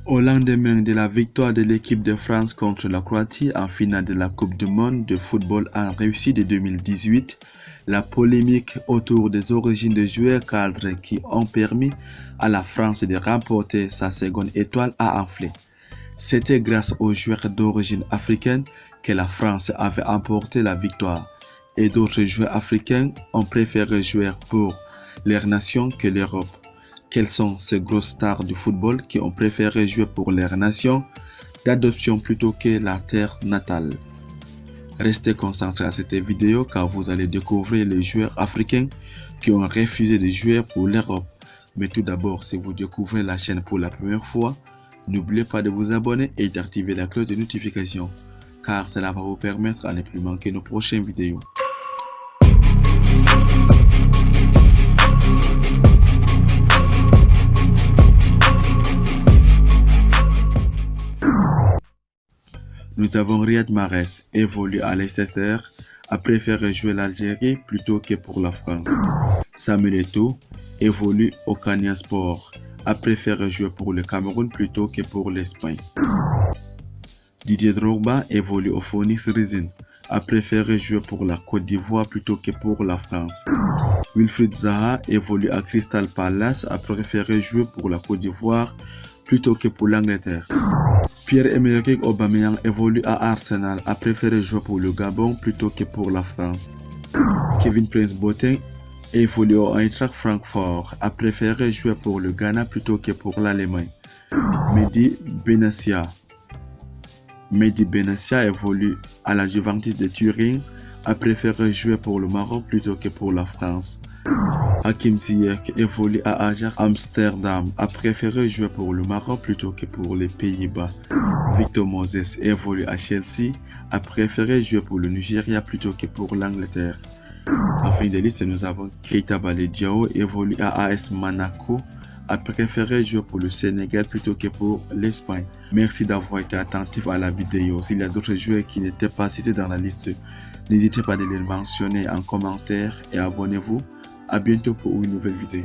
Au lendemain de la victoire de l'équipe de France contre la Croatie en finale de la Coupe du Monde de football en Russie de 2018, la polémique autour des origines des joueurs cadres qui ont permis à la France de remporter sa seconde étoile a enflé. C'était grâce aux joueurs d'origine africaine que la France avait emporté la victoire et d'autres joueurs africains ont préféré jouer pour leur nation que l'Europe. Quelles sont ces grosses stars du football qui ont préféré jouer pour leur nation d'adoption plutôt que la terre natale? Restez concentrés à cette vidéo car vous allez découvrir les joueurs africains qui ont refusé de jouer pour l'Europe. Mais tout d'abord, si vous découvrez la chaîne pour la première fois, n'oubliez pas de vous abonner et d'activer la cloche de notification car cela va vous permettre à ne plus manquer nos prochaines vidéos. Nous avons Riyad Mahrez, évolue à Leicester, a préféré jouer l'Algérie plutôt que pour la France. Samuel Eto'o évolue au Konya Sport, a préféré jouer pour le Cameroun plutôt que pour l'Espagne. Didier Drogba évolue au Phoenix Rising, a préféré jouer pour la Côte d'Ivoire plutôt que pour la France. Wilfried Zaha évolue à Crystal Palace, a préféré jouer pour la Côte d'Ivoire plutôt que pour l'Angleterre. Pierre-Emerick Aubameyang évolue à Arsenal, a préféré jouer pour le Gabon plutôt que pour la France. Kevin Prince-Boateng évolue au Eintracht Francfort, a préféré jouer pour le Ghana plutôt que pour l'Allemagne. Mehdi Benatia évolue à la Juventus de Turin, a préféré jouer pour le Maroc plutôt que pour la France. Hakim Ziyech évolue à Ajax Amsterdam, a préféré jouer pour le Maroc plutôt que pour les Pays-Bas. Victor Moses évolue à Chelsea, a préféré jouer pour le Nigeria plutôt que pour l'Angleterre. En fin de liste, nous avons Keita Baldé-Diao évolue à AS Monaco, a préféré jouer pour le Sénégal plutôt que pour l'Espagne. Merci d'avoir été attentif à la vidéo. S'il y a d'autres joueurs qui n'étaient pas cités dans la liste, n'hésitez pas à les mentionner en commentaire et abonnez-vous. À bientôt pour une nouvelle vidéo.